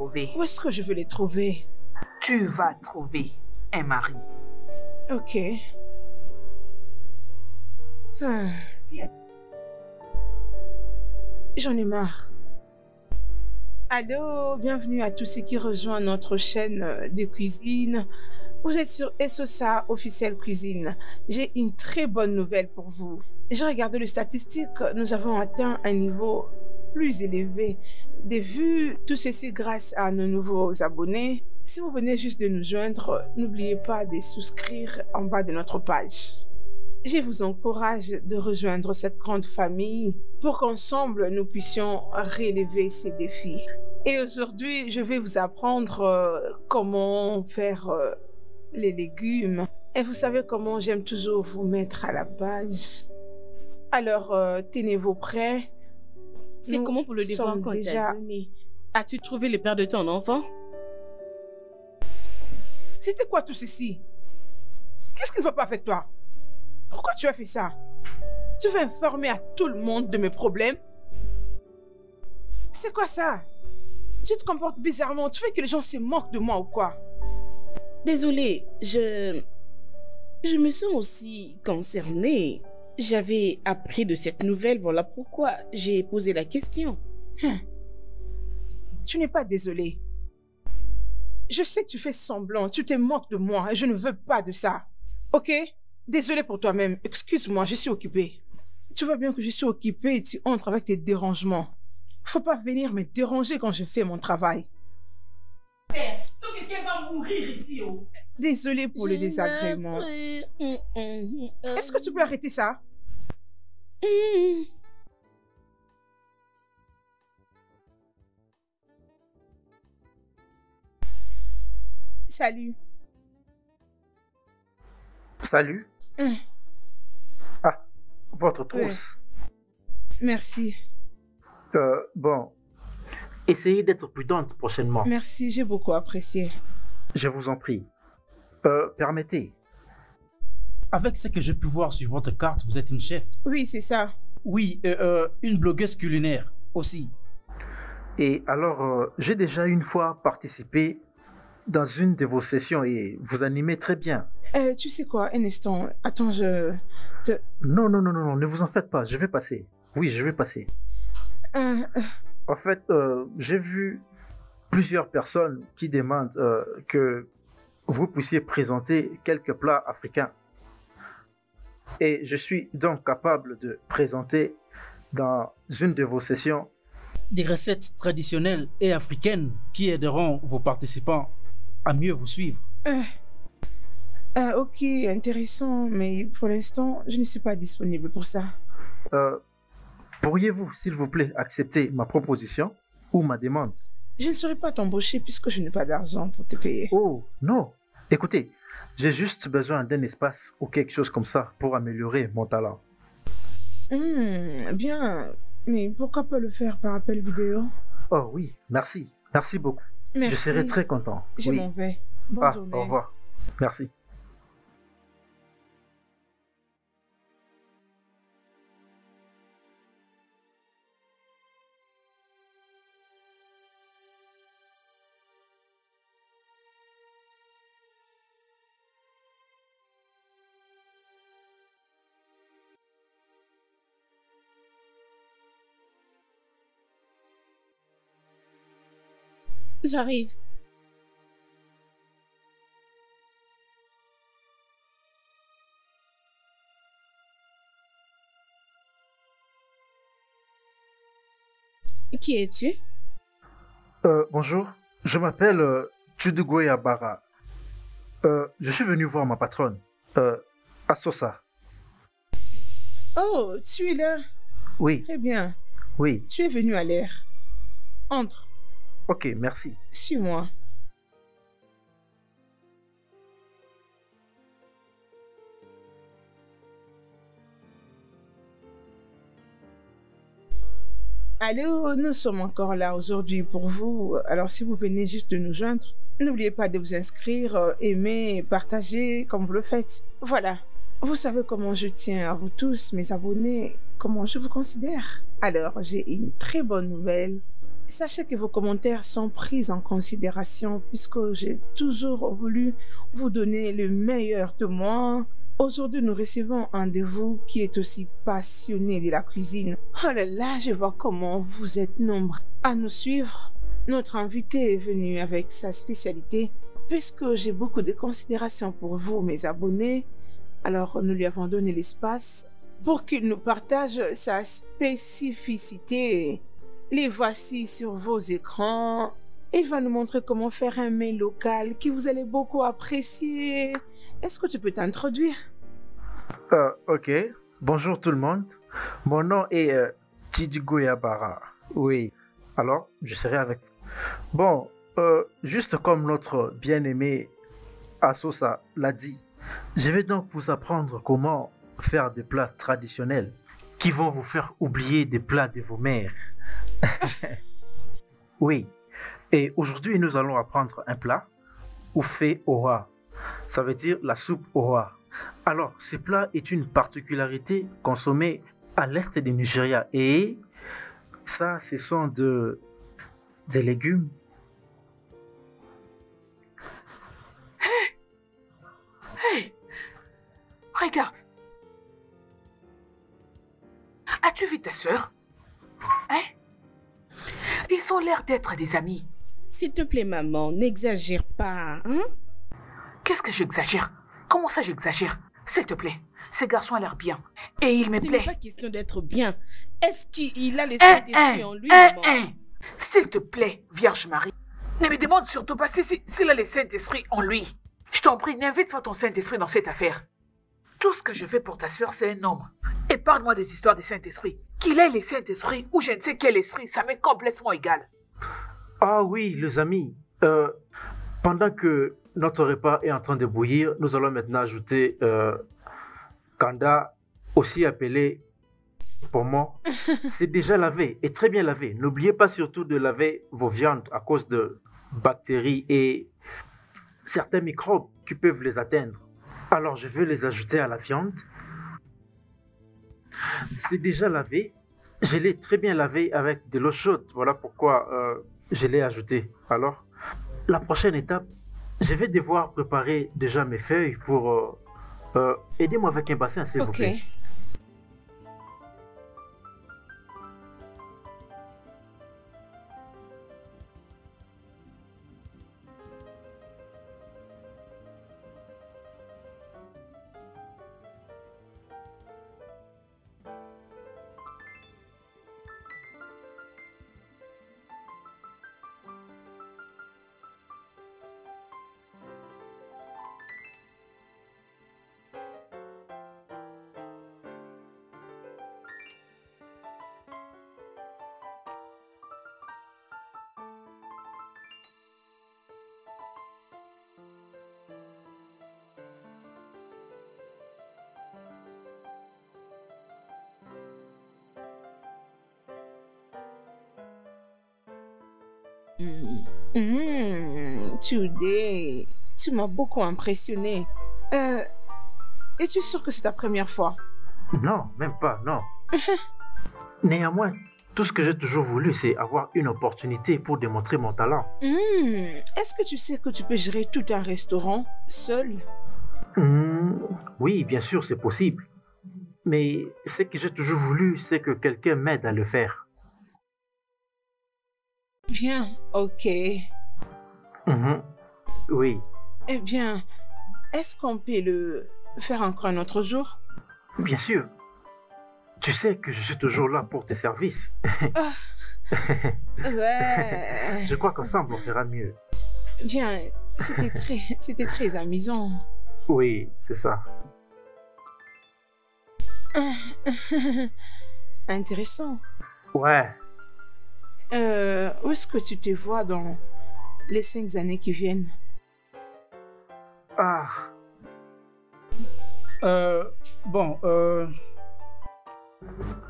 trouver. Où est-ce que je vais les trouver? Tu vas trouver un mari. Ok. Ah. J'en ai marre. Allô, bienvenue à tous ceux qui rejoignent notre chaîne de cuisine. Vous êtes sur Esosa Officiel Cuisine. J'ai une très bonne nouvelle pour vous. J'ai regardé les statistiques, nous avons atteint un niveau plus élevé de vues, tout ceci grâce à nos nouveaux abonnés. Si vous venez juste de nous joindre, n'oubliez pas de souscrire en bas de notre page. Je vous encourage de rejoindre cette grande famille pour qu'ensemble nous puissions relever ces défis. Et aujourd'hui, je vais vous apprendre comment faire les légumes. Et vous savez comment j'aime toujours vous mettre à la page. Alors, tenez-vous prêts. C'est comment pour le devoir qu'on t'a donné? As-tu trouvé le père de ton enfant? C'était quoi tout ceci? Qu'est-ce qui ne va pas avec toi? Pourquoi tu as fait ça? Tu veux informer à tout le monde de mes problèmes? C'est quoi ça? Tu te comportes bizarrement. Tu veux que les gens se moquent de moi ou quoi? Désolée, je me sens aussi concernée. J'avais appris de cette nouvelle, voilà pourquoi j'ai posé la question. Tu n'es pas désolée. Je sais que tu fais semblant, tu te moques de moi et je ne veux pas de ça. Ok? Désolée pour toi-même. Excuse-moi, je suis occupée. Tu vois bien que je suis occupée et tu entres avec tes dérangements. Faut pas venir me déranger quand je fais mon travail. Quelqu'un va mourir ici. Oh. Désolée pour le désagrément. Est-ce que tu peux arrêter ça? Salut. Salut. Ah, votre trousse. Merci. Bon, essayez d'être prudente prochainement. Merci, j'ai beaucoup apprécié. Je vous en prie. Permettez. Avec ce que j'ai pu voir sur votre carte, vous êtes une chef. Oui, c'est ça. Oui, une blogueuse culinaire aussi. Et alors, j'ai déjà une fois participé dans une de vos sessions et vous animez très bien. Tu sais quoi, un instant. Attends, Non, ne vous en faites pas, je vais passer. Oui, je vais passer. En fait, j'ai vu plusieurs personnes qui demandent que vous puissiez présenter quelques plats africains. Et je suis donc capable de présenter dans une de vos sessions des recettes traditionnelles et africaines qui aideront vos participants à mieux vous suivre. Ok, intéressant, mais pour l'instant, je ne suis pas disponible pour ça. Pourriez-vous, s'il vous plaît, accepter ma proposition ou ma demande? Je ne saurais pas t'embaucher puisque je n'ai pas d'argent pour te payer. Oh, non. Écoutez, j'ai juste besoin d'un espace ou quelque chose comme ça pour améliorer mon talent. Bien, mais pourquoi pas le faire par appel vidéo? Oh oui, merci. Merci beaucoup. Merci. Je serai très content. Je Oui. m'en vais. Bonne journée. Au revoir. Merci. J'arrive. Qui es-tu? Bonjour, je m'appelle Chudugwe Abara. Je suis venu voir ma patronne, Asosa. Oh, tu es là? Oui, Très bien. oui. Tu es venu à l'air. Entre. Ok, merci. Suis-moi. Allô, nous sommes encore là aujourd'hui pour vous. Alors si vous venez juste de nous joindre, n'oubliez pas de vous inscrire, aimer, partager comme vous le faites. Voilà. Vous savez comment je tiens à vous tous, mes abonnés, comment je vous considère. Alors, j'ai une très bonne nouvelle. sachez que vos commentaires sont pris en considération puisque j'ai toujours voulu vous donner le meilleur de moi. Aujourd'hui, nous recevons un de vous qui est aussi passionné de la cuisine. Oh là là, je vois comment vous êtes nombreux à nous suivre. Notre invité est venu avec sa spécialité. Puisque j'ai beaucoup de considération pour vous, mes abonnés, alors nous lui avons donné l'espace pour qu'il nous partage sa spécificité. Les voici sur vos écrans. Il va nous montrer comment faire un mets local que vous allez beaucoup apprécier. Est-ce que tu peux t'introduire? Ok. Bonjour tout le monde. Mon nom est Tidjigou Yabara. Oui. Alors, je serai avec vous. Bon, juste comme notre bien-aimé Asosa l'a dit, je vais donc vous apprendre comment faire des plats traditionnels qui vont vous faire oublier des plats de vos mères. Oui. Et aujourd'hui, nous allons apprendre un plat, Ofe Oha. Ça veut dire la soupe Oha. Alors, ce plat est une particularité consommée à l'est du Nigeria. Et ça, ce sont des légumes. Hey, regarde. As-tu vu ta sœur? Hein? Ils ont l'air d'être des amis. S'il te plaît, maman, n'exagère pas, hein? Qu'est-ce que j'exagère? Comment ça j'exagère? S'il te plaît, ce garçon a l'air bien. Et il me Ce plaît. n'est pas question d'être bien. Est-ce qu'il a le Saint-Esprit en lui, maman? S'il te plaît, Vierge Marie, ne me demande surtout pas s'il a le Saint-Esprit en lui. Je t'en prie, n'invite pas ton Saint-Esprit dans cette affaire. Tout ce que je fais pour ta sœur, c'est un homme. Et parle-moi des histoires du Saint-Esprit. Qu'il ait le Saint-Esprit ou je ne sais quel esprit, ça m'est complètement égal. Ah oui, les amis. Pendant que notre repas est en train de bouillir, nous allons maintenant ajouter Kanda, aussi appelé pommon. C'est déjà lavé et très bien lavé. N'oubliez pas surtout de laver vos viandes à cause de bactéries et certains microbes qui peuvent les atteindre. Alors je vais les ajouter à la viande. C'est déjà lavé. Je l'ai très bien lavé avec de l'eau chaude. Voilà pourquoi je l'ai ajouté. Alors, la prochaine étape, je vais devoir préparer déjà mes feuilles pour... aidez-moi avec un bassin, s'il vous plaît. Today, tu m'as beaucoup impressionné. Es-tu sûr que c'est ta première fois? Non, même pas, non. Néanmoins, tout ce que j'ai toujours voulu, c'est avoir une opportunité pour démontrer mon talent. Est-ce que tu sais que tu peux gérer tout un restaurant seul? Oui, bien sûr, c'est possible. Mais ce que j'ai toujours voulu, c'est que quelqu'un m'aide à le faire. Bien, ok. Oui. Eh bien, est-ce qu'on peut le faire encore un autre jour? Bien sûr. Tu sais que je suis toujours là pour tes services. Ouais. Je crois qu'ensemble, on fera mieux. Bien, c'était très amusant. Oui, c'est ça. Intéressant. Ouais. Où est-ce que tu te vois dans les 5 années qui viennent?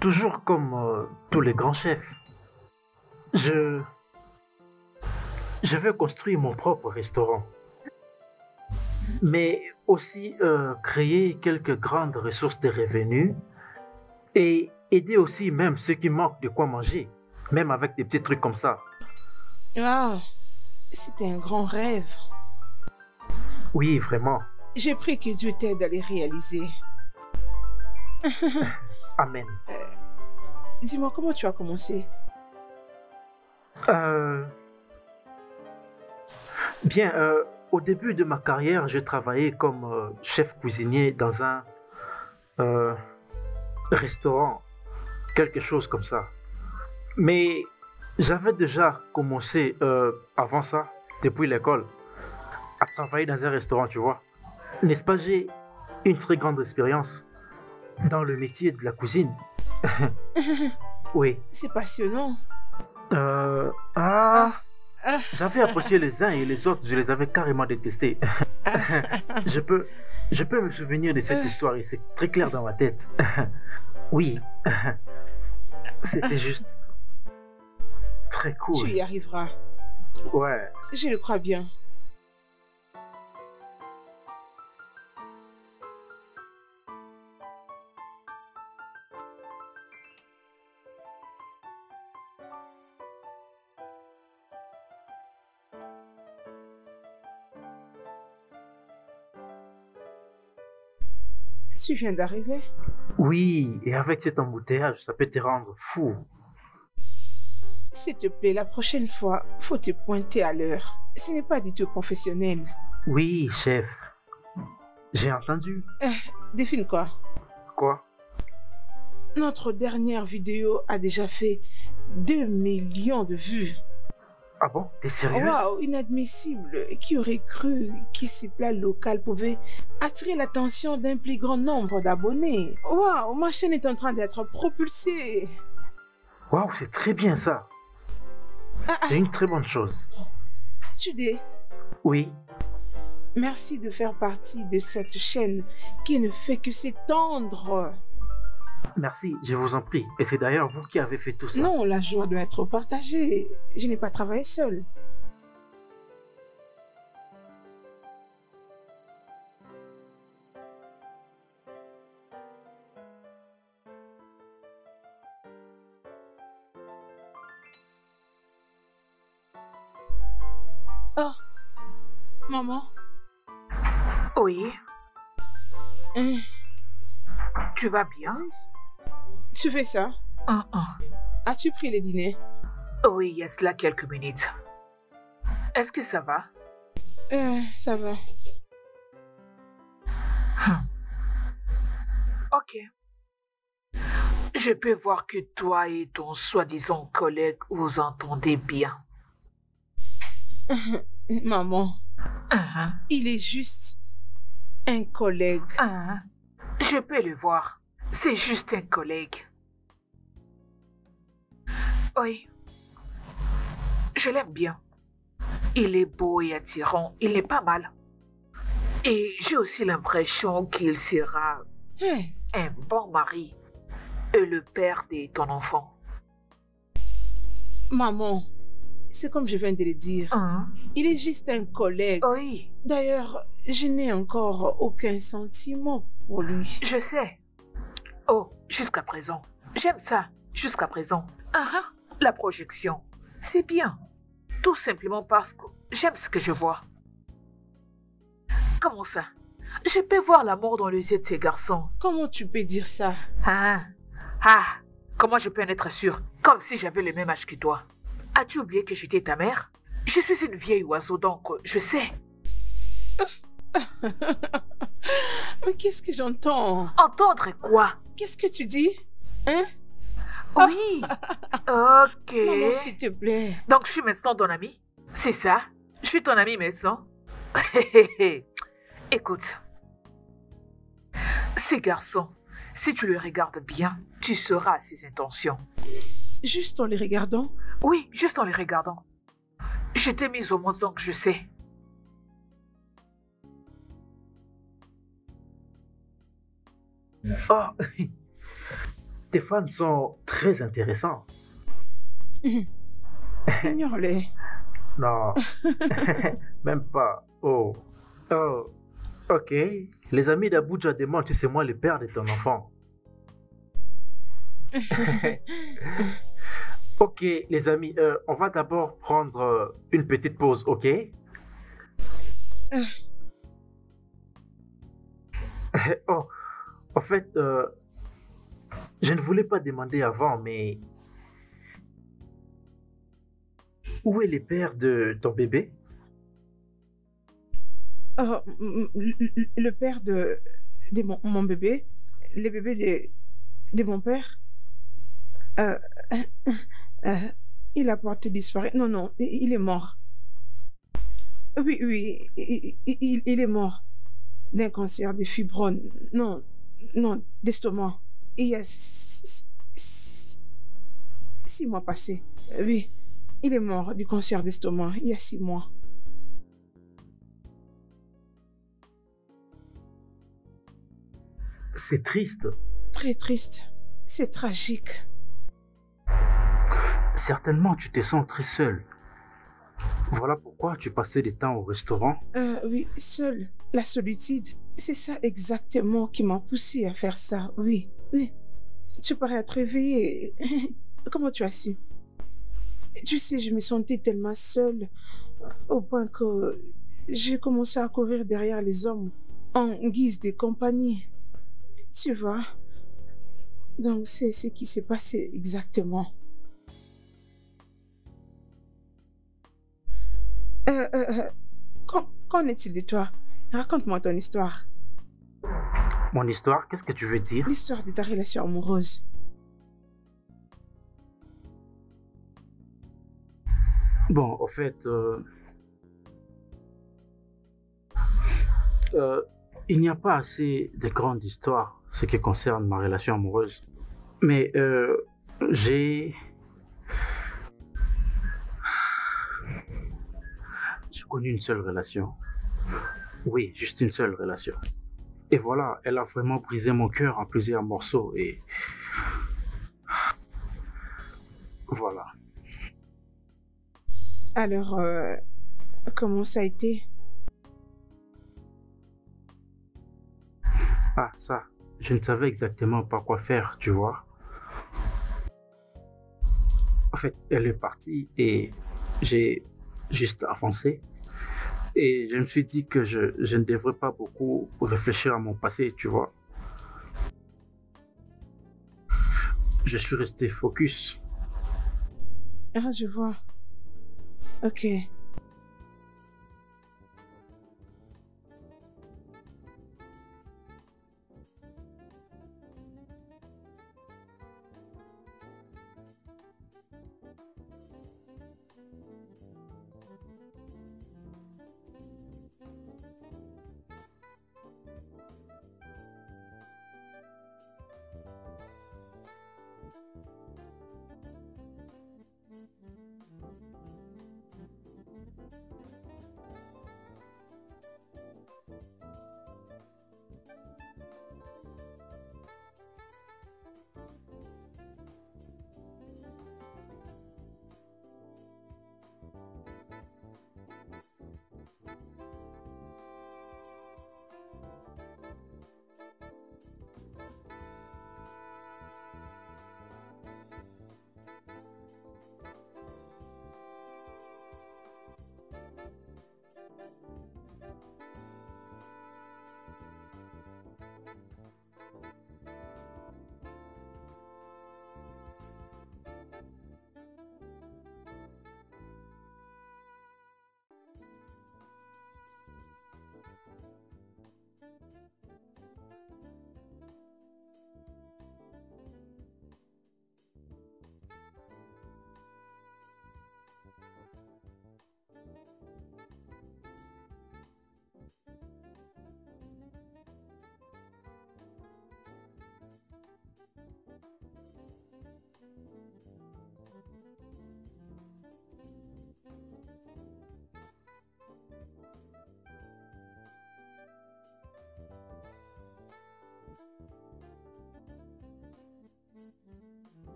Toujours comme tous les grands chefs. Je vais construire mon propre restaurant. Mais aussi créer quelques grandes ressources de revenus et aider aussi même ceux qui manquent de quoi manger. Même avec des petits trucs comme ça. Ah, c'était un grand rêve. Oui, vraiment. J'ai pris que Dieu t'aide à les réaliser. Amen. Dis-moi, comment tu as commencé? Bien, au début de ma carrière, je travaillais comme chef cuisinier dans un restaurant, quelque chose comme ça. Mais j'avais déjà commencé avant ça, depuis l'école, à travailler dans un restaurant, tu vois. N'est-ce pas, j'ai une très grande expérience dans le métier de la cuisine. Oui. C'est passionnant. J'avais apprécié les uns et les autres, je les avais carrément détestés. Je peux me souvenir de cette histoire et c'est très clair dans ma tête. Oui, c'était juste très cool. Tu y arriveras. Ouais. Je le crois bien. Tu viens d'arriver? Oui, et avec cet embouteillage, ça peut te rendre fou. S'il te plaît, la prochaine fois, faut te pointer à l'heure. Ce n'est pas du tout professionnel. Oui, chef. J'ai entendu. Défile quoi? Quoi? Notre dernière vidéo a déjà fait 2 millions de vues. Ah bon? T'es sérieuse? Waouh, inadmissible. Qui aurait cru que ces plats locaux pouvaient attirer l'attention d'un plus grand nombre d'abonnés? Waouh, ma chaîne est en train d'être propulsée. Waouh, c'est très bien ça. C'est une très bonne chose. Tudé, Oui. merci de faire partie de cette chaîne qui ne fait que s'étendre. Merci, je vous en prie. Et c'est d'ailleurs vous qui avez fait tout ça. Non, la joie doit être partagée. Je n'ai pas travaillé seule. Oh, maman. Oui, Hein, tu vas bien? tu fais ça? As-tu pris le dîner? Oui, il y a cela quelques minutes. Est-ce que ça va? Ça va. Ok. Je peux voir que toi et ton soi-disant collègue vous entendez bien. Maman, Uh-huh. il est juste un collègue. Je peux le voir. C'est juste un collègue. Oui. Je l'aime bien. Il est beau et attirant. Il est pas mal. Et j'ai aussi l'impression qu'il sera un bon mari et le père de ton enfant. Maman, c'est comme je viens de le dire. Il est juste un collègue. Oui, D'ailleurs, je n'ai encore aucun sentiment pour lui. je sais. Oh, jusqu'à présent. J'aime ça, jusqu'à présent. La projection, c'est bien. Tout simplement parce que j'aime ce que je vois. Comment ça? Je peux voir l'amour dans les yeux de ces garçons. Comment tu peux dire ça? Comment je peux en être sûre? Comme si j'avais le même âge que toi. As-tu oublié que j'étais ta mère? Je suis une vieille oiseau, donc je sais. Mais qu'est-ce que j'entends? Entendre quoi? Qu'est-ce que tu dis? Hein? Oui. Ok. Maman, s'il te plaît. Donc je suis maintenant ton ami? C'est ça? Je suis ton ami maintenant? Écoute. Ces garçons, si tu les regardes bien, tu sauras ses intentions. Juste en les regardant? Oui, juste en les regardant. Je t'ai mise au monde, donc je sais. Oh, tes fans sont très intéressants. Ignore-les. Non, même pas. Oh, ok. Les amis d'Abuja demandent si c'est moi le père de ton enfant. Ok, les amis, on va d'abord prendre une petite pause, ok? Oh, en fait, je ne voulais pas demander avant, mais où est le père de ton bébé? Le père de mon bébé, le bébé de mon père, euh, euh, il a porté disparu. Non, non, il est mort. Oui, oui, il est mort d'un cancer de fibromes. Non, non, d'estomac. Il y a 6 mois passés. Oui, il est mort du cancer d'estomac il y a 6 mois. C'est triste. Très triste. C'est tragique. Certainement, tu te sens très seul. Voilà pourquoi tu passais du temps au restaurant. Oui, seul. La solitude. C'est ça exactement qui m'a poussé à faire ça. Oui, oui. Tu parais être réveillée. Comment tu as su? Tu sais, je me sentais tellement seule au point que j'ai commencé à courir derrière les hommes en guise de compagnie. Tu vois? Donc, c'est ce qui s'est passé exactement. Qu'en est-il de toi? Raconte-moi ton histoire. Mon histoire, qu'est-ce que tu veux dire? L'histoire de ta relation amoureuse. Bon, en fait, il n'y a pas assez de grandes histoires ce qui concerne ma relation amoureuse. Mais j'ai connu une seule relation. Oui, juste une seule relation. Et voilà, elle a vraiment brisé mon cœur en plusieurs morceaux et voilà. Alors, comment ça a été? Ah, ça, je ne savais exactement pas quoi faire, tu vois. En fait, elle est partie et j'ai juste avancé. Et je me suis dit que je ne devrais pas beaucoup réfléchir à mon passé, tu vois. Je suis resté focus. Ah, je vois. Ok.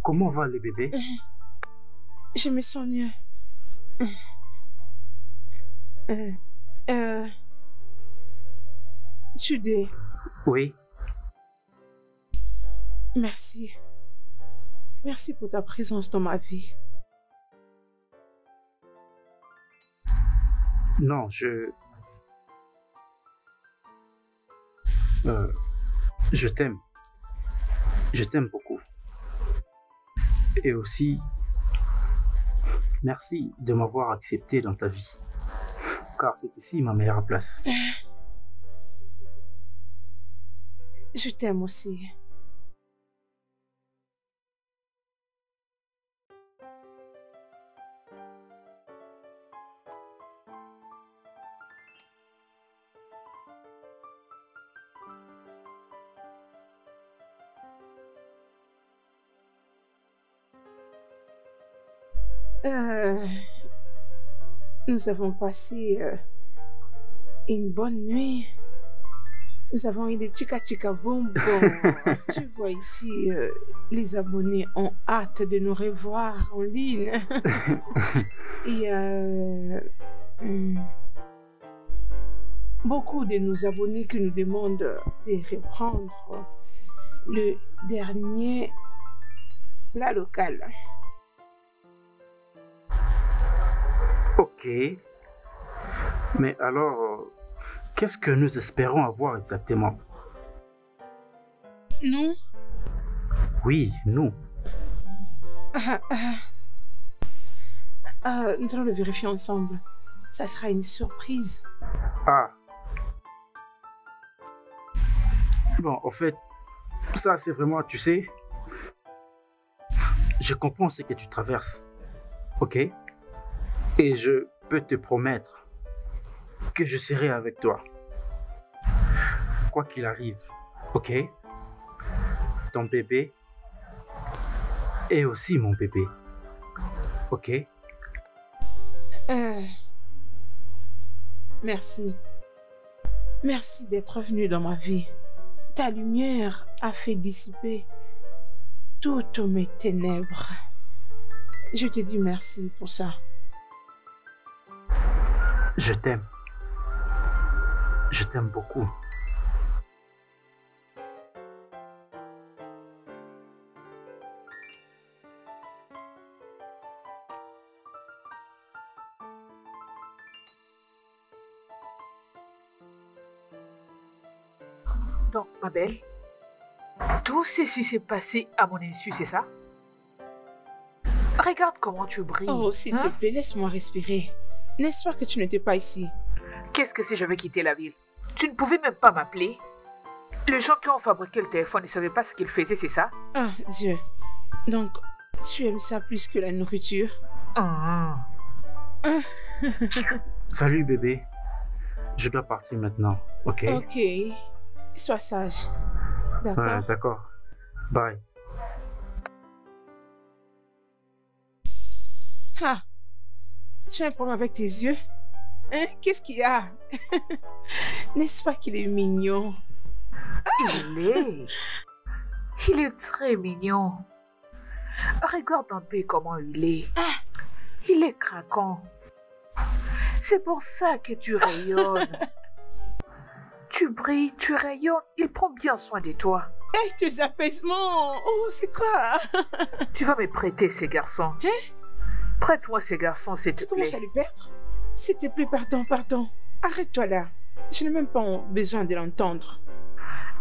comment va le bébé? Je me sens mieux. Jude, Oui, merci. Merci pour ta présence dans ma vie. non, je t'aime. Je t'aime beaucoup. Et aussi, merci de m'avoir accepté dans ta vie. Car c'est ici ma meilleure place. Je t'aime aussi. Nous avons passé une bonne nuit. Nous avons eu des tika bonbons. Je vois ici, les abonnés ont hâte de nous revoir en ligne. Il y a beaucoup de nos abonnés qui nous demandent de reprendre le dernier plat local. Ok. Mais alors, qu'est-ce que nous espérons avoir exactement? Nous? Oui, nous. Nous allons le vérifier ensemble. Ça sera une surprise. Ah. Bon, en fait, ça c'est vraiment, tu sais, je comprends ce que tu traverses, ok? Et je peux te promettre que je serai avec toi, quoi qu'il arrive, ok? Ton bébé et aussi mon bébé, ok? Merci. Merci d'être venu dans ma vie. Ta lumière a fait dissiper toutes mes ténèbres. Je te dis merci pour ça. Je t'aime. Je t'aime beaucoup. Donc, ma belle, tout ceci s'est passé à mon insu, c'est ça? Regarde comment tu brilles. Oh, s'il te plaît, laisse-moi respirer. N'est-ce pas que tu n'étais pas ici? Qu'est-ce que si j'avais quitté la ville? Tu ne pouvais même pas m'appeler? Les gens qui ont fabriqué le téléphone ne savaient pas ce qu'ils faisaient, c'est ça? Ah, Dieu. Donc, tu aimes ça plus que la nourriture? Salut bébé. Je dois partir maintenant, ok? Ok. Sois sage. D'accord? Ouais, d'accord. Bye. Ah, tu as un problème avec tes yeux? Hein? Qu'est-ce qu'il y a? N'est-ce pas qu'il est mignon? Il est très mignon. Regarde un peu comment il est. Il est craquant. C'est pour ça que tu rayonnes. Tu brilles, tu rayonnes, il prend bien soin de toi. Hey, tes apaisements! Oh, c'est quoi? Tu vas me prêter ces garçons. Hein? Prête-moi ces garçons, s'il te Tu plaît. commences à lui perdre? S'il te plaît, pardon. Arrête-toi là. Je n'ai même pas besoin de l'entendre.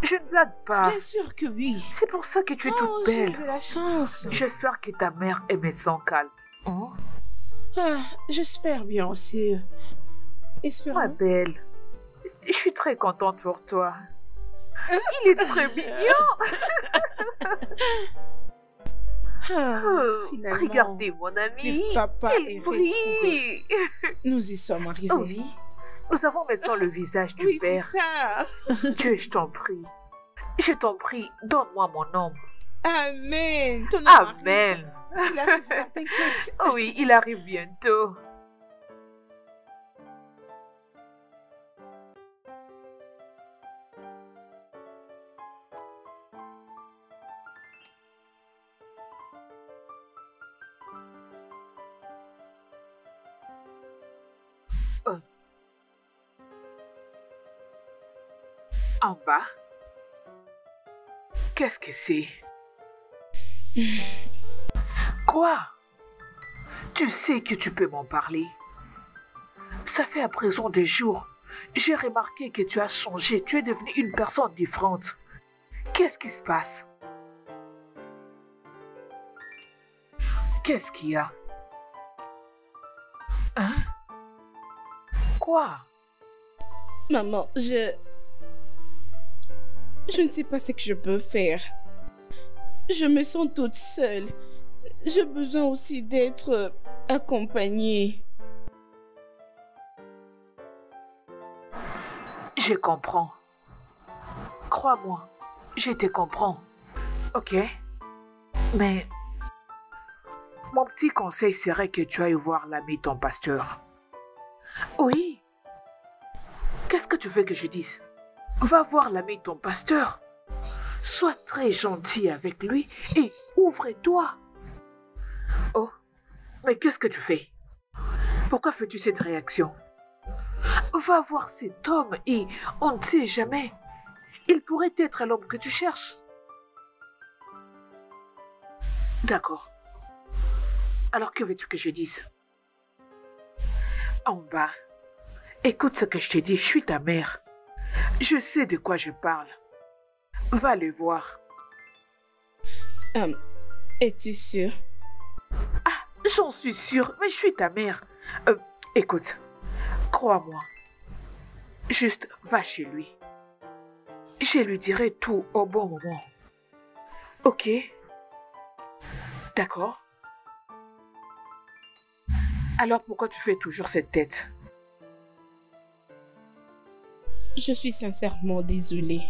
Je ne blague pas. Bien sûr que oui. C'est pour ça que tu es Oh, toute j'ai belle. de la chance. J'espère que ta mère est médecin calme. Hein? Ah, j'espère bien aussi. Espérons. Ma belle, je suis très contente pour toi. Il est très mignon. Finalement, Regardez mon ami. le papa Il est brille. nous y sommes arrivés. Oh oui, nous avons maintenant le visage du Oui, père. c'est ça. Dieu, je t'en prie. Je t'en prie, donne-moi mon homme. Amen. Ton homme arrive. Amen. Il arrivera, t'inquiète. Oh oui, il arrive bientôt. En bas? Qu'est-ce que c'est? Quoi? Tu sais que tu peux m'en parler. Ça fait à présent des jours. J'ai remarqué que tu as changé. Tu es devenue une personne différente. Qu'est-ce qui se passe? Qu'est-ce qu'il y a? Hein? Quoi? Maman, je ne sais pas ce que je peux faire. Je me sens toute seule. J'ai besoin aussi d'être accompagnée. Je comprends. Crois-moi, je te comprends. Ok? Mais mon petit conseil serait que tu ailles voir l'ami ton pasteur. Oui. Qu'est-ce que tu veux que je dise? Va voir l'ami ton pasteur. Sois très gentil avec lui et ouvre-toi. Oh, mais qu'est-ce que tu fais? Pourquoi fais-tu cette réaction? Va voir cet homme et on ne sait jamais. Il pourrait être l'homme que tu cherches. D'accord. Alors que veux-tu que je dise? En bas, écoute ce que je te dis, je suis ta mère. Je sais de quoi je parle. Va le voir. Es-tu sûre? Ah, j'en suis sûre, mais je suis ta mère. Écoute, crois-moi. Juste va chez lui. Je lui dirai tout au bon moment. Ok? D'accord? Alors pourquoi tu fais toujours cette tête? Je suis sincèrement désolée.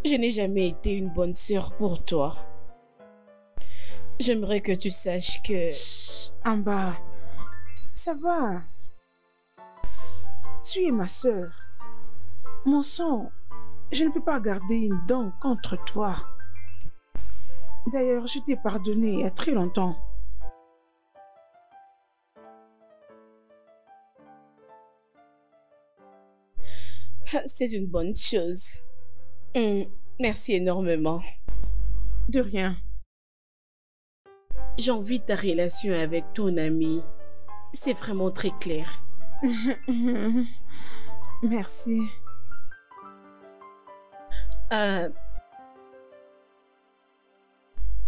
Je n'ai jamais été une bonne sœur pour toi. J'aimerais que tu saches que... Chut, Amba, ça va. Tu es ma sœur. Mon sang, je ne peux pas garder une dent contre toi. D'ailleurs, je t'ai pardonné il y a très longtemps. C'est une bonne chose. Merci énormément. De rien. J'envie ta relation avec ton ami. C'est vraiment très clair. Merci.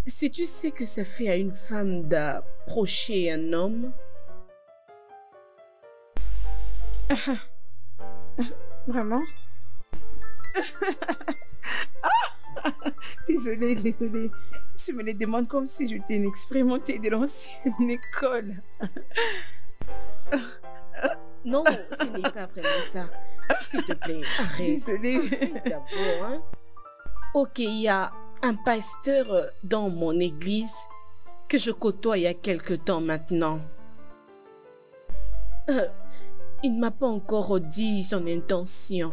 Si tu sais que ça fait à une femme d'approcher un homme... Vraiment? Désolée. Tu me les demandes comme si j'étais une expérimentée de l'ancienne école. Non, ce n'est pas vraiment ça. S'il te plaît, arrête. Désolée. D'abord, hein. Ok, il y a un pasteur dans mon église que je côtoie il y a quelque temps maintenant. Il ne m'a pas encore dit son intention.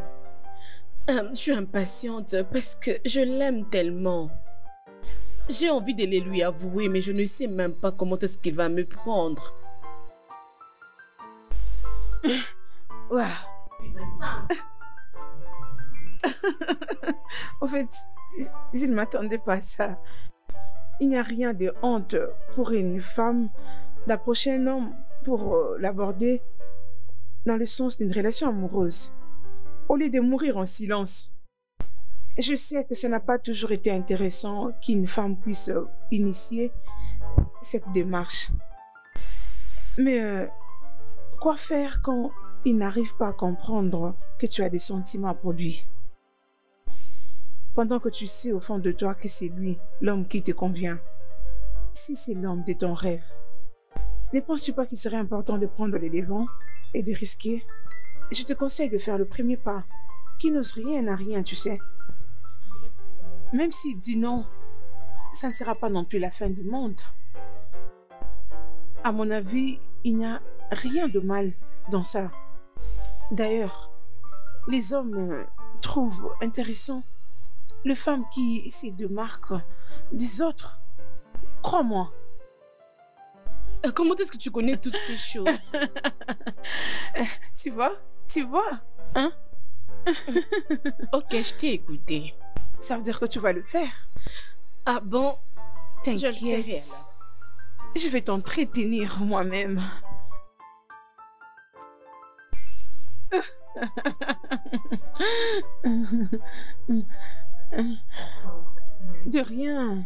Je suis impatiente parce que je l'aime tellement. J'ai envie de les lui avouer, mais je ne sais même pas comment est-ce qu'il va me prendre. Waouh. En fait, je ne m'attendais pas à ça. Il n'y a rien de honte pour une femme d'approcher un homme pour l'aborder dans le sens d'une relation amoureuse, au lieu de mourir en silence. Je sais que ça n'a pas toujours été intéressant qu'une femme puisse initier cette démarche. Mais quoi faire quand il n'arrive pas à comprendre que tu as des sentiments pour lui? Pendant que tu sais au fond de toi que c'est lui, l'homme qui te convient. Si c'est l'homme de ton rêve, ne penses-tu pas qu'il serait important de prendre les devants et de risquer? Je te conseille de faire le premier pas. Qui n'ose rien n'a rien, tu sais. Même s'il dit non, ça ne sera pas non plus la fin du monde. À mon avis, il n'y a rien de mal dans ça. D'ailleurs, les hommes trouvent intéressant les femmes qui se démarquent des autres. Crois-moi. Comment est-ce que tu connais toutes ces choses? Tu vois, hein? Ok, je t'ai écouté. Ça veut dire que tu vas le faire. Ah bon? Je le ferai T'inquiète. alors. Je vais t'entretenir moi-même. De rien.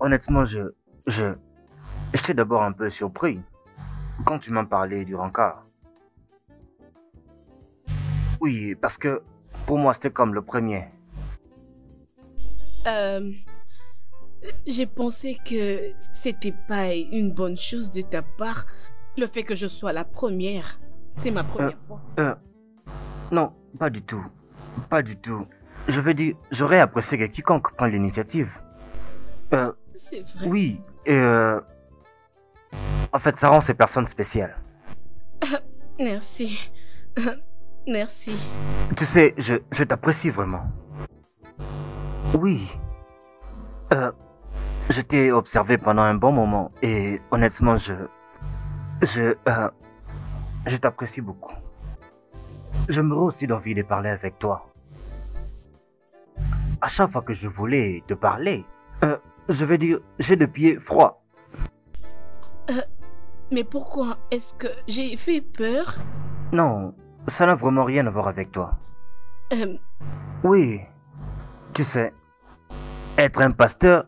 Honnêtement, j'étais d'abord un peu surpris quand tu m'as parlé du rencard. Oui, parce que pour moi, c'était comme le premier. Euh, j'ai pensé que c'était pas une bonne chose de ta part, le fait que je sois la première. C'est ma première fois. Non, pas du tout. Pas du tout. Je veux dire, j'aurais apprécié que quiconque prenne l'initiative. C'est vrai. Oui, en fait, ça rend ces personnes spéciales. Merci. Merci. Tu sais, je t'apprécie vraiment. Oui. Je t'ai observé pendant un bon moment et honnêtement, je t'apprécie beaucoup. J'aimerais aussi d'envie de parler avec toi. À chaque fois que je voulais te parler, je veux dire, j'ai le pied froid. Mais pourquoi? Est-ce que j'ai fait peur? Non, ça n'a vraiment rien à voir avec toi. Oui, tu sais, être un pasteur,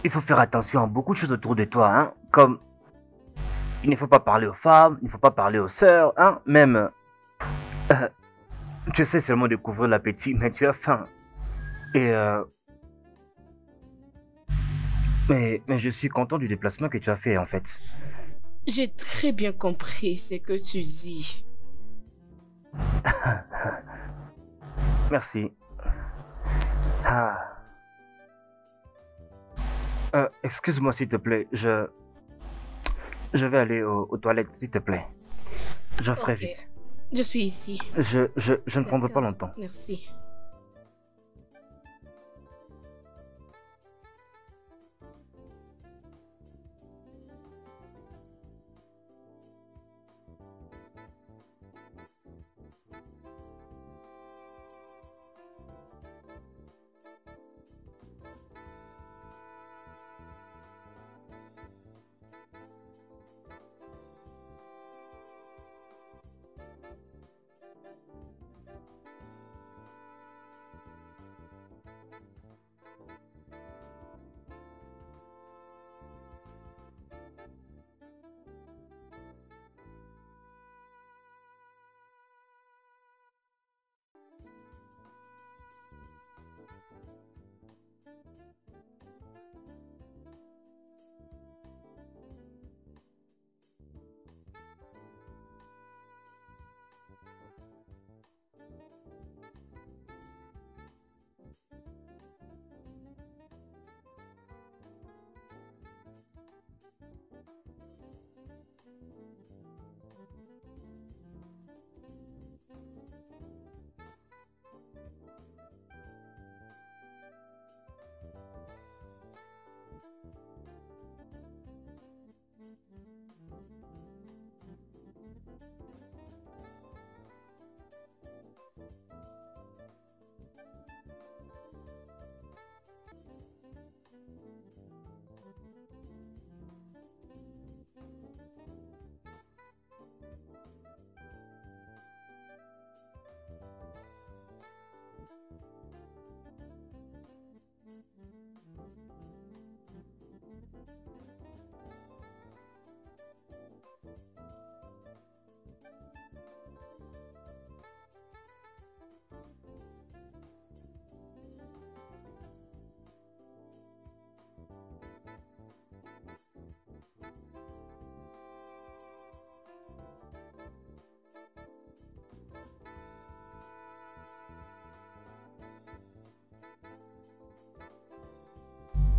il faut faire attention à beaucoup de choses autour de toi, hein, comme il ne faut pas parler aux femmes, il ne faut pas parler aux sœurs, hein, même tu sais seulement découvrir l'appétit, mais tu as faim. Et mais je suis content du déplacement que tu as fait en fait. J'ai très bien compris ce que tu dis. Merci. Excuse-moi s'il te plaît, je vais aller aux toilettes s'il te plaît. Je ferai Ok. vite. Je suis ici. Je ne prendrai pas D'accord. longtemps. Merci.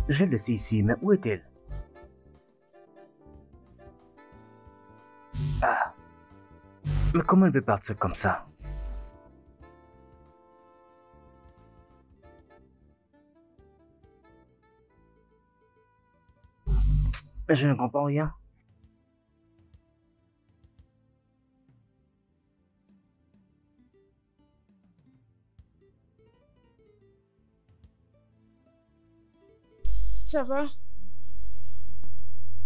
Je l'ai laissée ici, mais où est-elle? Ah. Mais comment elle peut partir comme ça? Je ne comprends rien. Ça va?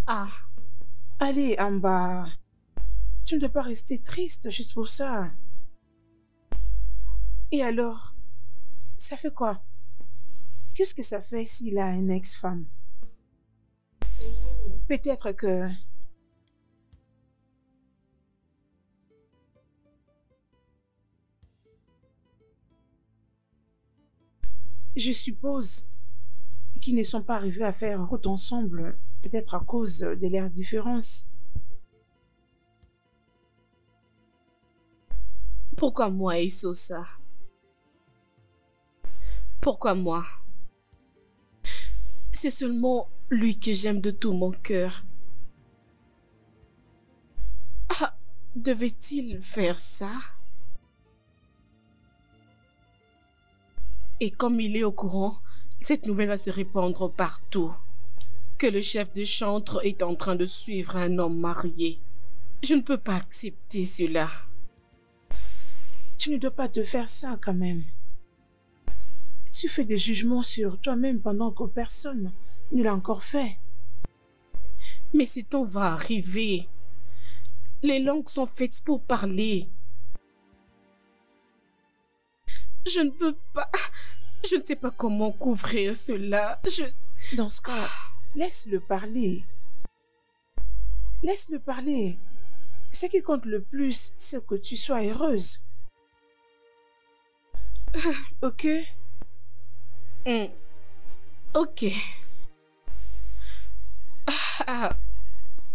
Ah, Allez, Amba. Tu ne dois pas rester triste juste pour ça. Et alors, ça fait quoi? Qu'est-ce que ça fait s'il a une ex-femme? Peut-être que... Je suppose qu'ils ne sont pas arrivés à faire route ensemble, peut-être à cause de leurs différences. pourquoi moi, Esosa? Pourquoi moi? C'est seulement lui que j'aime de tout mon cœur. Ah, devait-il faire ça? Et comme il est au courant, cette nouvelle va se répandre partout. Que le chef de chantre est en train de suivre un homme marié. Je ne peux pas accepter cela. Tu ne dois pas te faire ça quand même. Tu fais des jugements sur toi-même pendant que personne ne l'a encore fait. Mais ce temps va arriver. Les langues sont faites pour parler. Je ne peux pas... Je ne sais pas comment couvrir cela. Dans ce cas, laisse-le parler. Laisse-le parler. Ce qui compte le plus, c'est que tu sois heureuse. Ok? Ok.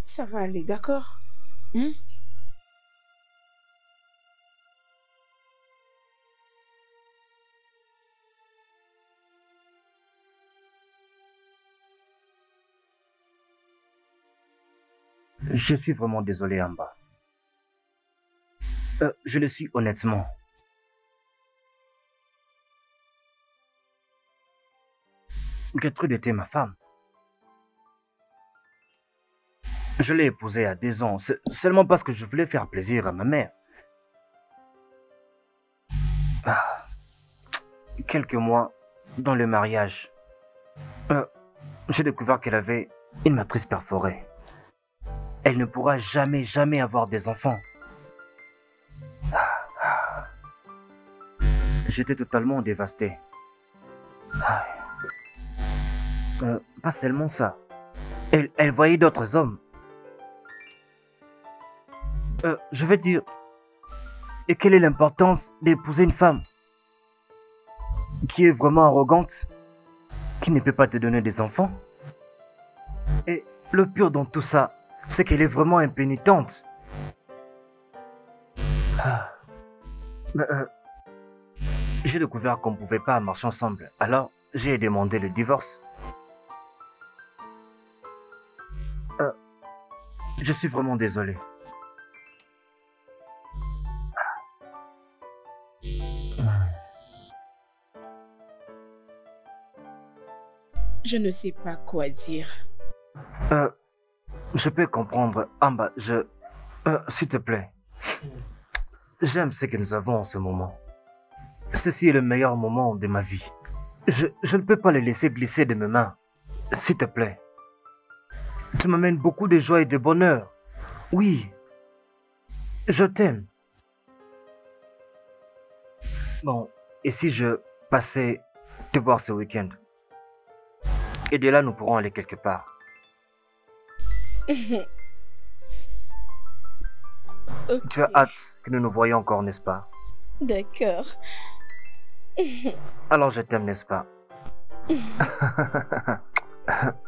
Ça va aller, d'accord? Je suis vraiment désolé, Amba. Je le suis honnêtement. Gertrude était ma femme. Je l'ai épousée à 10 ans, seulement parce que je voulais faire plaisir à ma mère. Quelques mois dans le mariage, j'ai découvert qu'elle avait une matrice perforée. Elle ne pourra jamais avoir des enfants. J'étais totalement dévasté. Pas seulement ça. Elle voyait d'autres hommes. Je veux dire... Et quelle est l'importance d'épouser une femme qui est vraiment arrogante, qui ne peut pas te donner des enfants? Et le pire dans tout ça, c'est qu'elle est vraiment impénitente. J'ai découvert qu'on ne pouvait pas marcher ensemble. Alors, j'ai demandé le divorce. Je suis vraiment désolé. Je ne sais pas quoi dire. Je peux comprendre. Amba, s'il te plaît. J'aime ce que nous avons en ce moment. Ceci est le meilleur moment de ma vie. Je ne peux pas le laisser glisser de mes mains. S'il te plaît. Tu m'amènes beaucoup de joie et de bonheur. Oui. Je t'aime. Bon, et si je passais te voir ce week-end? Et de là, nous pourrons aller quelque part. Okay. Tu as hâte que nous nous voyions encore, n'est-ce pas? D'accord. Alors je t'aime, n'est-ce pas?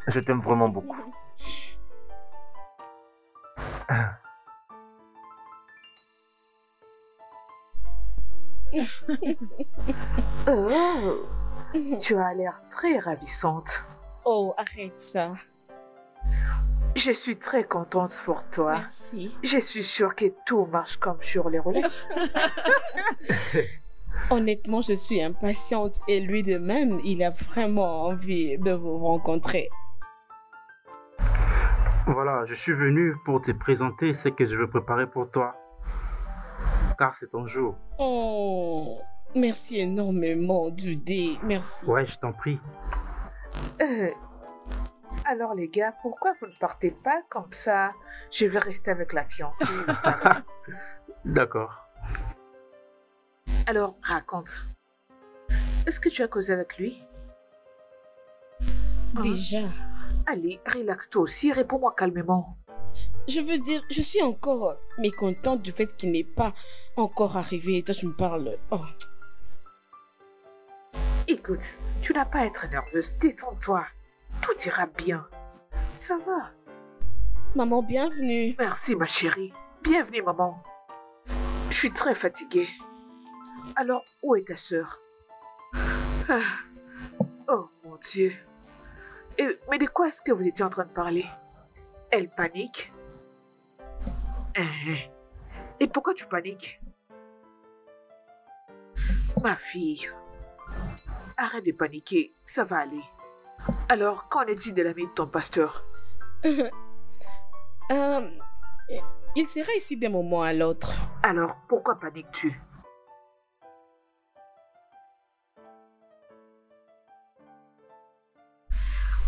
Je t'aime vraiment beaucoup. Oh, tu as l'air très ravissante. Oh, arrête ça. Je suis très contente pour toi. Merci. Je suis sûre que tout marche comme sur les roulettes. Honnêtement, je suis impatiente et lui de même, il a vraiment envie de vous rencontrer. Voilà, je suis venu pour te présenter ce que je veux préparer pour toi. Car c'est ton jour. Oh, merci énormément, Dudé. Merci. Ouais, je t'en prie. Alors les gars, pourquoi vous ne partez pas comme ça? Je vais rester avec la fiancée. D'accord. Alors, raconte. Est-ce que tu as causé avec lui? Déjà. Allez, relaxe-toi aussi, réponds-moi calmement. Je veux dire, je suis encore mécontente du fait qu'il n'est pas encore arrivé. Toi, tu me parles. Oh. Écoute, tu n'as pas à être nerveuse, détends-toi. Tout ira bien. Ça va. Maman, bienvenue. Merci ma chérie. Bienvenue maman. Je suis très fatiguée. Alors, où est ta sœur? Oh mon Dieu. Mais de quoi est-ce que vous étiez en train de parler? Elle panique? Et pourquoi tu paniques? Ma fille, arrête de paniquer, ça va aller. Alors, qu'en est-il de l'ami de ton pasteur? Il sera ici d'un moment à l'autre. Alors, pourquoi paniques-tu?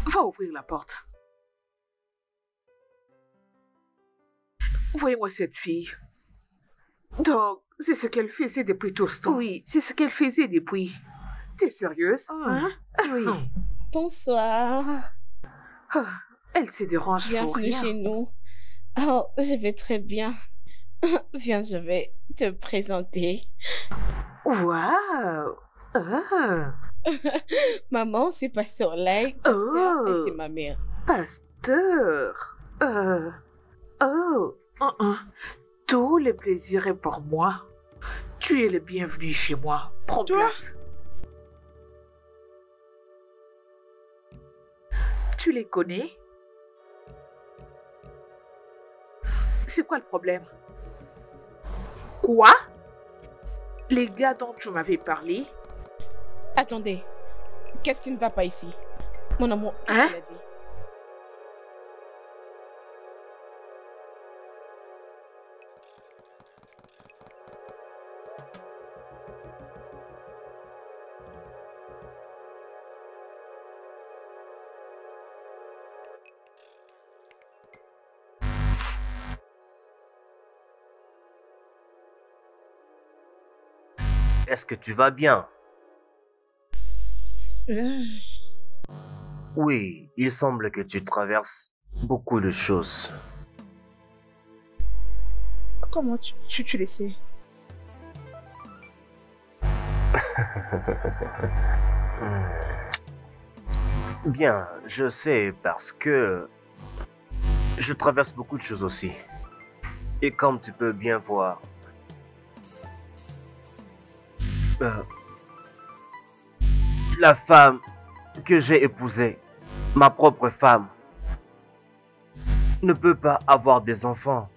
Va ouvrir la porte. Voyez-moi cette fille. Donc, c'est ce qu'elle faisait depuis tout ce temps. Oui, c'est ce qu'elle faisait depuis. T'es sérieuse? Hein? Oui. Bonsoir. Oh, elle se dérange pour Bienvenue rien. chez nous. Oh, je vais très bien. Viens, je vais te présenter. Waouh! Ah, Maman, c'est Pasteur Lai. Pasteur, Oh. et c'est ma mère. pasteur. Tout le plaisir est pour moi. Tu es le bienvenu chez moi. Prends Toi? place. Tu les connais? C'est quoi le problème? Quoi? Les gars dont tu m'avais parlé? Attendez. Qu'est-ce qui ne va pas ici? Mon amour, qu'est-ce Hein? qu'elle a dit? Est-ce que tu vas bien? Oui, il semble que tu traverses beaucoup de choses. Comment tu le sais? Bien, je sais parce que je traverse beaucoup de choses aussi. Et comme tu peux bien voir, la femme que j'ai épousée, ma propre femme, ne peut pas avoir des enfants.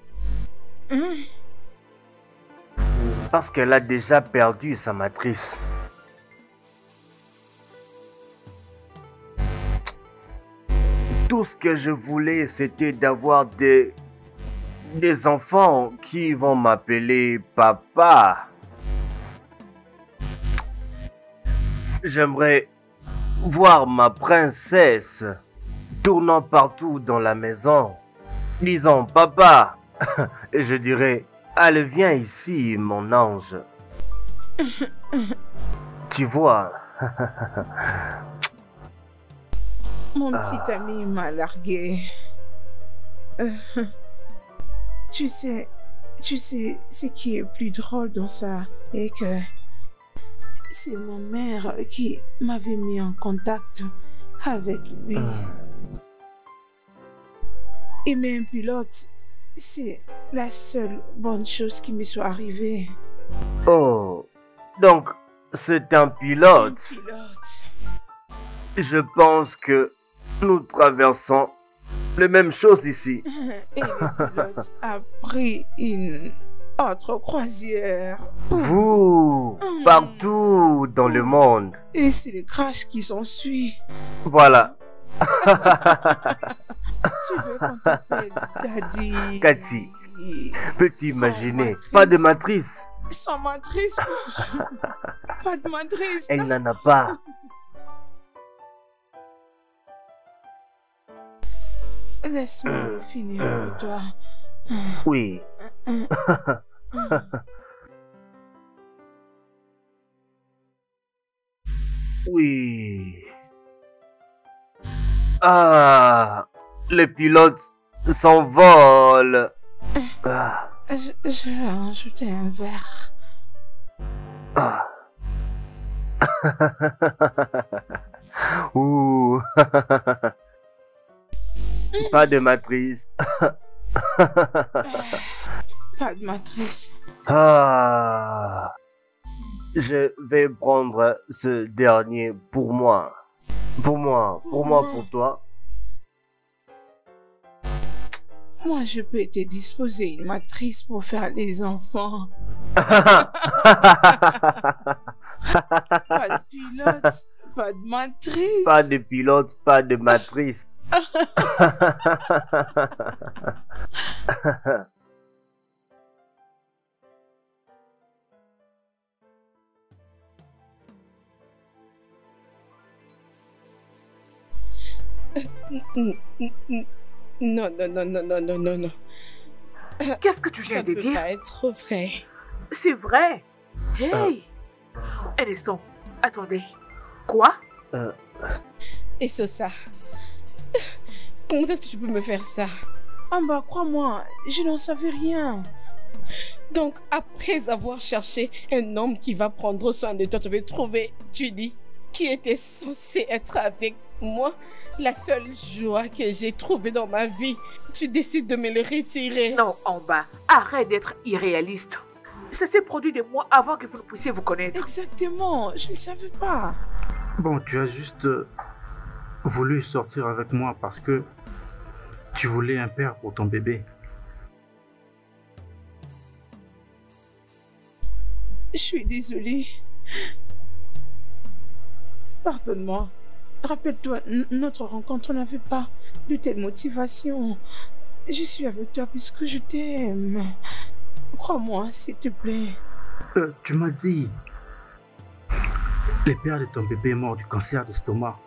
Parce qu'elle a déjà perdu sa matrice. Tout ce que je voulais, c'était d'avoir des enfants qui vont m'appeler papa. J'aimerais voir ma princesse tournant partout dans la maison, disant papa. Et je dirais, allez, viens ici, mon ange. Tu vois. Mon petit ami m'a largué. Tu sais ce qui est plus drôle dans ça est que c'est ma mère qui m'avait mis en contact avec lui. Et même pilote, c'est la seule bonne chose qui me soit arrivée. Oh, donc c'est un pilote. Un pilote. Je pense que nous traversons les mêmes choses ici. Et le pilote a pris une autre croisière. Vous, partout dans le monde. Et c'est le crash qui s'ensuit. Voilà. Tu veux qu'on t'appelle Daddy? Cathy, peux-tu Sans imaginer? matrice. Pas de matrice. Sans matrice? Pas de matrice. Elle n'en a pas. Laisse-moi finir pour toi. Oui. Oui. Ah, les pilotes s'envolent. Ah, Je vais ajouter un verre. ah. Ouh. Pas de matrice. Pas de matrice. Ah. Je vais prendre ce dernier pour moi. Pour toi. Moi, je peux te disposer une matrice pour faire les enfants. Ah. Pas de pilote, pas de matrice. Pas de pilote, pas de matrice. Non, non, non, non, non, non, non, non. Qu'est-ce que tu viens Ça de peut dire? pas être vrai. C'est vrai. Hey! Un instant. Attendez. Quoi? Et ça. Comment est-ce que tu peux me faire ça? Ah bah, crois-moi, je n'en savais rien. Donc, après avoir cherché un homme qui va prendre soin de toi, tu veux trouver Judy, qui était censée être avec moi, la seule joie que j'ai trouvée dans ma vie. Tu décides de me le retirer. Non, en bas. Arrête d'être irréaliste. Ça s'est produit des mois avant que vous ne puissiez vous connaître. Exactement, je ne savais pas. Bon, tu as juste voulu sortir avec moi parce que tu voulais un père pour ton bébé. Je suis désolée. Pardonne-moi. Rappelle-toi, notre rencontre n'avait pas de telle motivation. Je suis avec toi puisque je t'aime. Crois-moi, s'il te plaît. Tu m'as dit, le père de ton bébé est mort du cancer d'estomac.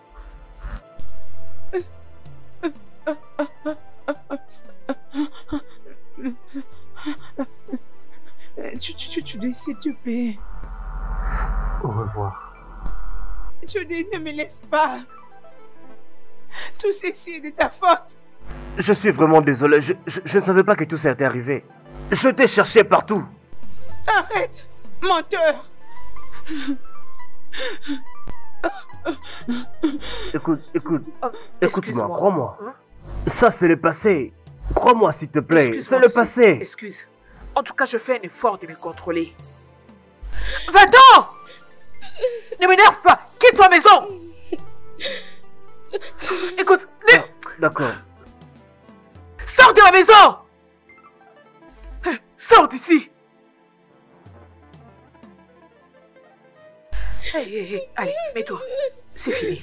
Tu dis, s'il te plaît. Au revoir. Tu dis, ne me laisse pas. Tout ceci est de ta faute. Je suis vraiment désolé. Je ne savais pas que tout ça était arrivé. Je t'ai cherché partout. Arrête, menteur. Écoute-moi, Excuse-moi. crois-moi. Hein? Ça, c'est le passé. Crois-moi, s'il te plaît. C'est Excuse-moi le aussi. passé. Excuse. En tout cas, je fais un effort de me contrôler. Va-t'en! Ne m'énerve pas! Quitte ma maison! Écoute, D'accord. sors de ma maison! Sors d'ici! Hey, allez, mets-toi. C'est fini.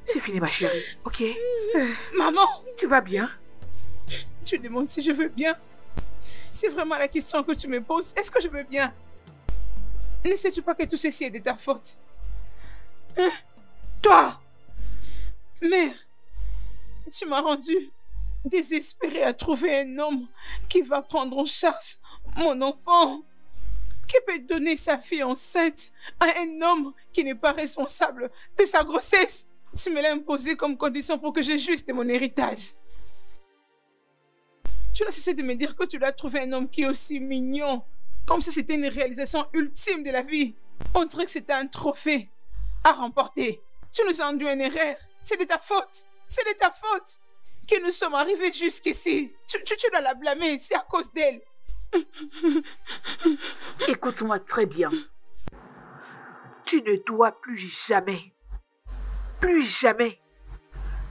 C'est fini, ma chérie, ok? Maman, Tu vas bien? tu demandes si je veux bien. C'est vraiment la question que tu me poses. Est-ce que je veux bien? Ne sais-tu pas que tout ceci est de ta faute? Hein? Toi, mère, tu m'as rendu désespérée à trouver un homme qui va prendre en charge mon enfant, qui peut donner sa fille enceinte à un homme qui n'est pas responsable de sa grossesse. Tu me l'as imposé comme condition pour que j'ajuste mon héritage. Tu n'as cessé de me dire que tu dois trouver un homme qui est aussi mignon, comme si c'était une réalisation ultime de la vie. On dirait que c'était un trophée à remporter. Tu nous as induit une erreur. C'est de ta faute. C'est de ta faute que nous sommes arrivés jusqu'ici. Tu dois la blâmer. C'est à cause d'elle. Écoute-moi très bien. Tu ne dois plus jamais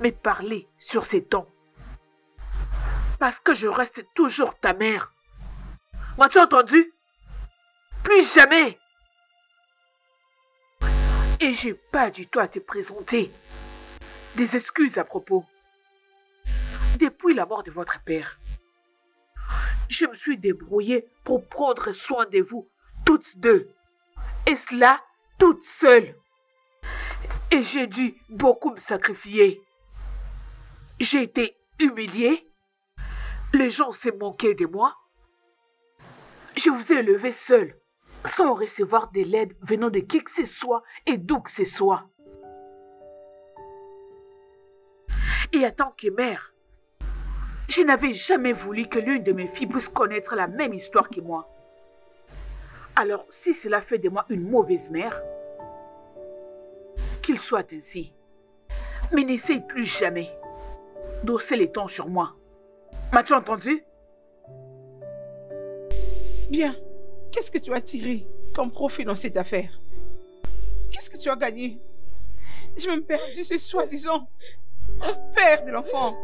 me parler sur ces tons. Parce que je reste toujours ta mère. M'as-tu entendu? Plus jamais. Et j'ai pas du tout à te présenter des excuses à propos. Depuis la mort de votre père, je me suis débrouillée pour prendre soin de vous, toutes deux. Et cela, toute seule. Et j'ai dû beaucoup me sacrifier. J'ai été humiliée. Les gens s'est moqués de moi. Je vous ai élevé seule, sans recevoir de l'aide venant de qui que ce soit et d'où que ce soit. Et en tant que mère, je n'avais jamais voulu que l'une de mes filles puisse connaître la même histoire que moi. Alors, si cela fait de moi une mauvaise mère, qu'il soit ainsi. Mais n'essaye plus jamais d'osser les tons sur moi. M'as-tu entendu? Bien. Qu'est-ce que tu as tiré comme profit dans cette affaire? Qu'est-ce que tu as gagné? J'ai même perdu ce soi-disant père de l'enfant.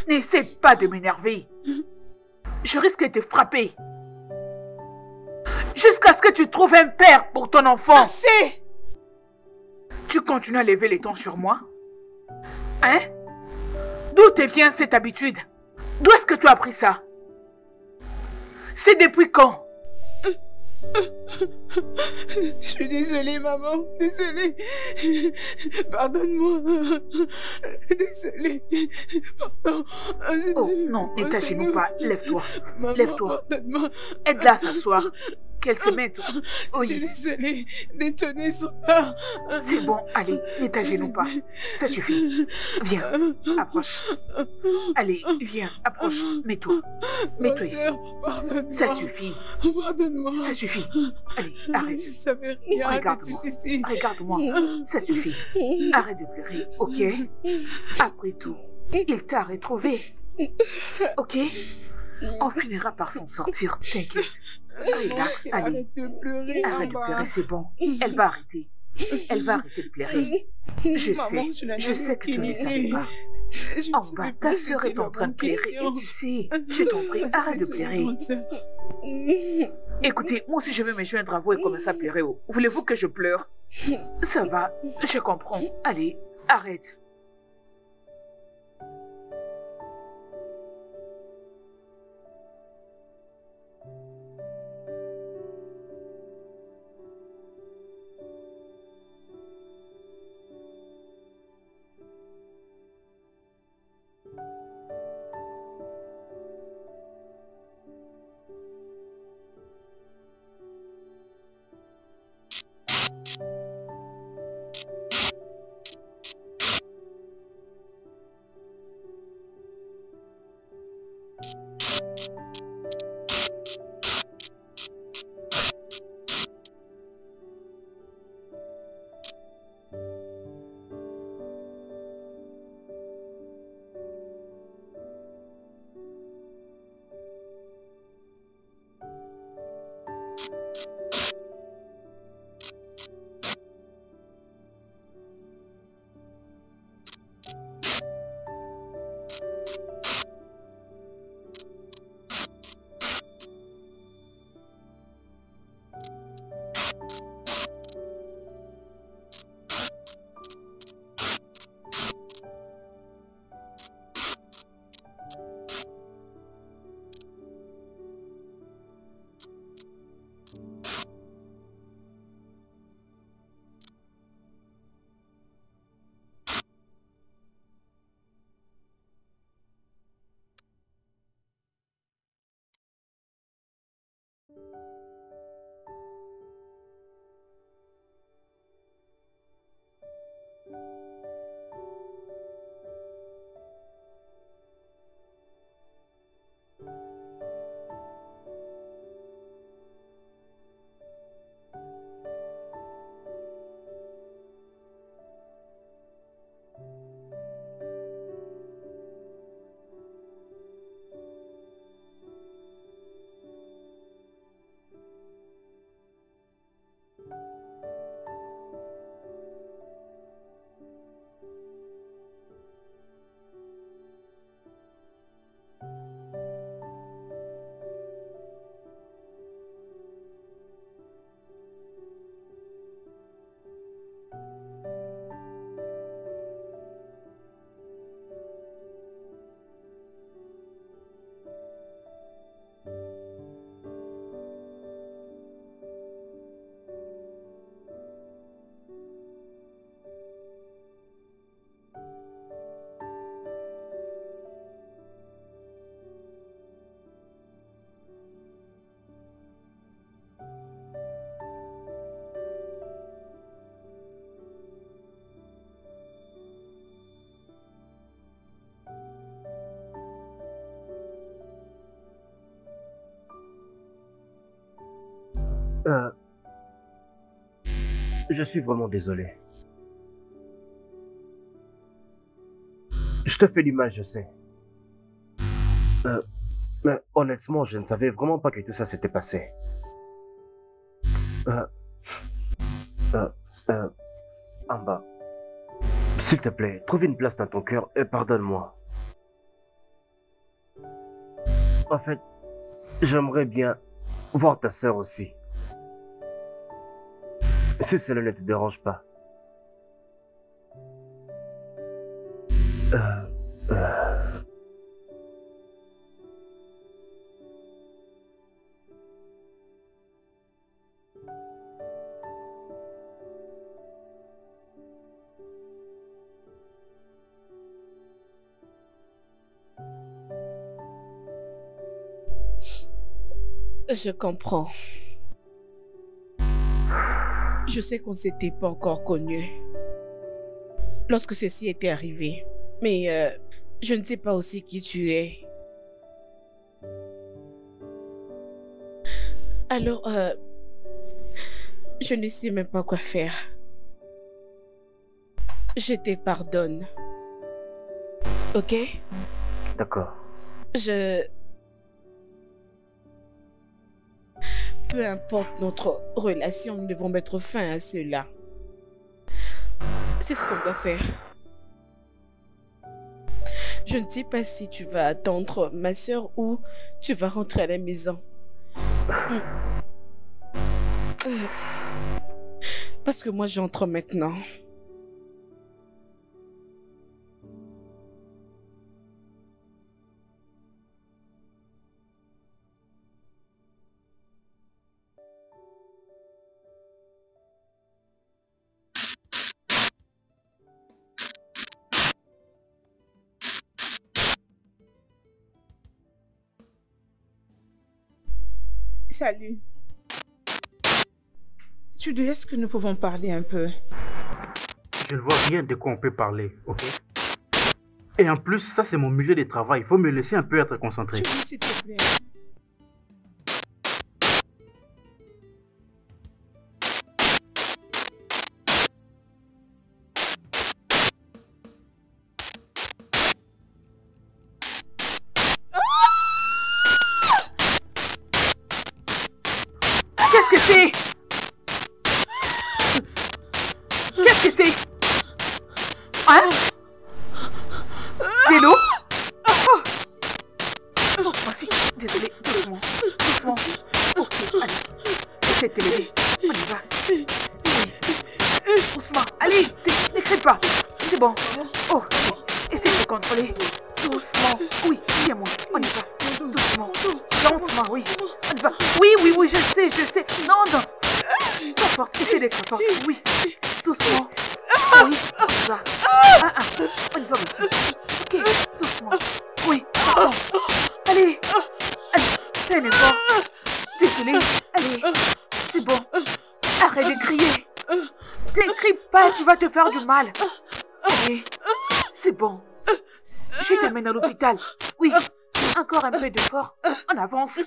N'essaie pas de m'énerver. Je risque de te frapper. Jusqu'à ce que tu trouves un père pour ton enfant. Assez! Tu continues à lever les tons sur moi? Hein? D'où te vient cette habitude? D'où est-ce que tu as appris ça? C'est depuis quand? Je suis désolée, maman. Désolée. Pardonne-moi. Désolée. Pardon. Oh non, ne t'agenouille pas. Lève-toi. Maman, Lève-toi. pardonne-moi. Aide-la à s'asseoir. Qu'elle se mette. Je suis Oui. désolée d'étonner son temps. C'est bon, allez, ne t'agenouille pas. Ça suffit. Viens, approche. Allez, viens, approche. Mets-toi. Mets-toi ici. Pardonne-moi. Ça suffit. Pardonne-moi. Ça suffit. Allez, arrête. Je ne savais rien de tout Regarde-moi. ceci. Regarde-moi. Ça suffit. Arrête de pleurer, ok? Après tout, il t'a retrouvé. Ok? On finira par s'en sortir, t'inquiète. Relax, allez. Arrête de pleurer, Arrête de maman. pleurer, c'est bon. Elle va arrêter. Elle va arrêter de pleurer. Je Maman, sais que tu ne le savais pas. Je ne En savais bas, pas ta ce sœur qu'était est en la train de bonne pleurer question. et tu sais, je t'en prie, arrête de Désolée, pleurer. grande sœur. Écoutez, moi aussi je vais me joindre à vous et commencer à pleurer. Voulez-vous que je pleure? Ça va, je comprends. Allez, arrête. Je suis vraiment désolé. Je te fais l'image, je sais. Mais honnêtement, je ne savais vraiment pas que tout ça s'était passé. Amba, s'il te plaît, trouve une place dans ton cœur et pardonne-moi. En fait, j'aimerais bien voir ta sœur aussi. Si cela ne te dérange pas. Je comprends. Je sais qu'on ne s'était pas encore connus lorsque ceci était arrivé. Mais je ne sais pas aussi qui tu es. Alors, je ne sais même pas quoi faire. Je te pardonne. Ok? D'accord. Peu importe notre relation, nous devons mettre fin à cela. C'est ce qu'on doit faire. Je ne sais pas si tu vas attendre ma soeur ou tu vas rentrer à la maison. Parce que moi, j'entre maintenant. Salut. Tude, est-ce que nous pouvons parler un peu? Je ne vois rien de quoi on peut parler, ok? Et en plus, ça c'est mon milieu de travail. Il faut me laisser un peu être concentré. Tude, s'il te plaît. Qu'est-ce que c'est? Qu'est-ce que c'est? Hein? Vélo? Oh, ma fille, désolée, doucement, doucement. Ok, allez, essaie de te lever. On y va. Oui. Doucement, allez, n'écris pas. C'est bon. Oh, essaie de te contrôler. Doucement. Oui, viens-moi, on y va. Doucement, lentement, oui. On y va. Oui, oui, oui, je sais. Non, non. Sois forte, essaie d'être forte. Oui, doucement. Oui, on y va. On y va, ma fille. Ok, doucement. Oui, pardon. Allez, fais un effort. Désolée, allez, c'est bon. Arrête de crier. Ne crie pas, tu vas te faire du mal. Allez, c'est bon. Je t'amène à l'hôpital. Oui, encore un peu d'effort. On avance.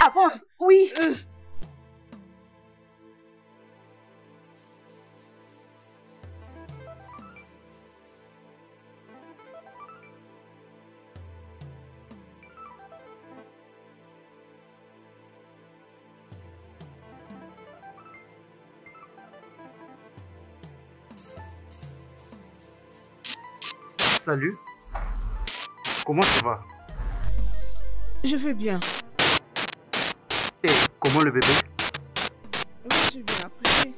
Avance, oui. Salut. Comment tu vas? Je vais bien. Et comment le bébé? Oui, je vais bien. Après,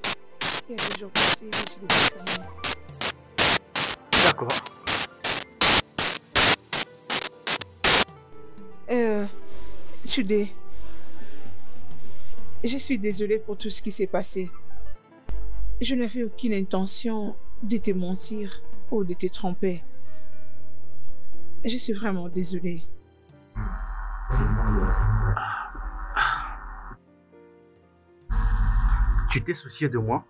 il y a des jours passés, je les ai connus. D'accord. Tude, je suis désolée pour tout ce qui s'est passé. Je n'avais aucune intention de te mentir ou de te tromper. Je suis vraiment désolée. Tu t'es soucié de moi?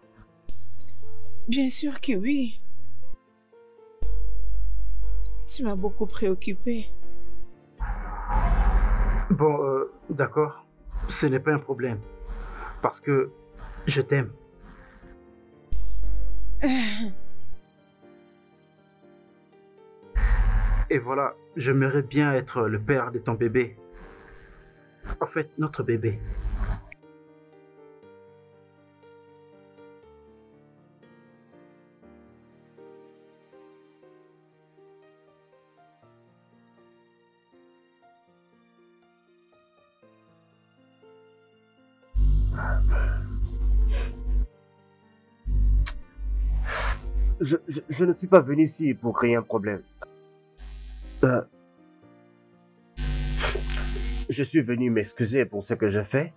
Bien sûr que oui. Tu m'as beaucoup préoccupée. Bon, d'accord. Ce n'est pas un problème. Parce que je t'aime. Et voilà, j'aimerais bien être le père de ton bébé. En fait, notre bébé. Je ne suis pas venu ici pour créer un problème. Je suis venu m'excuser pour ce que j'ai fait,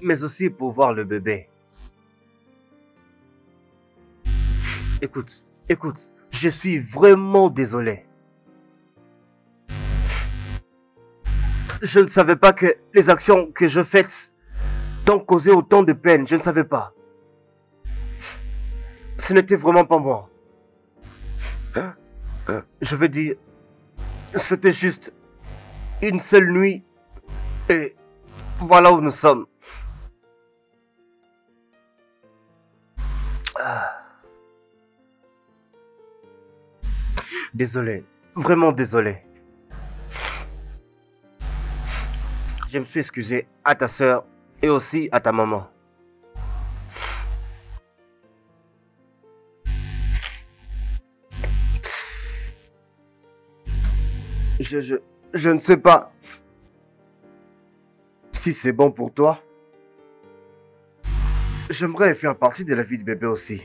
mais aussi pour voir le bébé. Écoute, je suis vraiment désolé. Je ne savais pas que les actions que je fais t'ont causé autant de peine, je ne savais pas. Ce n'était vraiment pas moi. Je veux dire, c'était juste une seule nuit et voilà où nous sommes. Désolé, vraiment désolé. Je me suis excusé à ta sœur et aussi à ta maman. Je ne sais pas si c'est bon pour toi. J'aimerais faire partie de la vie de bébé aussi.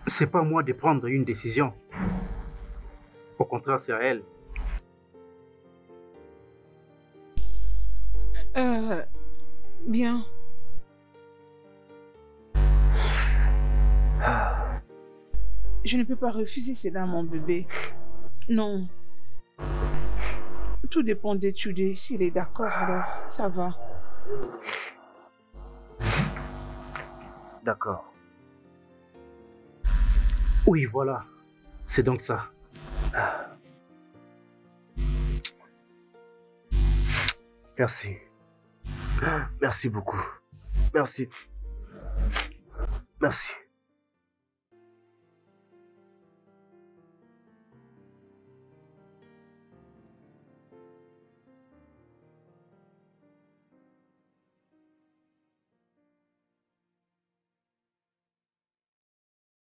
C'est pas à moi de prendre une décision. Au contraire, c'est à elle. Bien. Je ne peux pas refuser cela, mon bébé. Non. Tout dépend d'étudier. S'il est d'accord, alors ça va. D'accord. Oui, voilà. C'est donc ça. Merci. Merci beaucoup. Merci. Merci.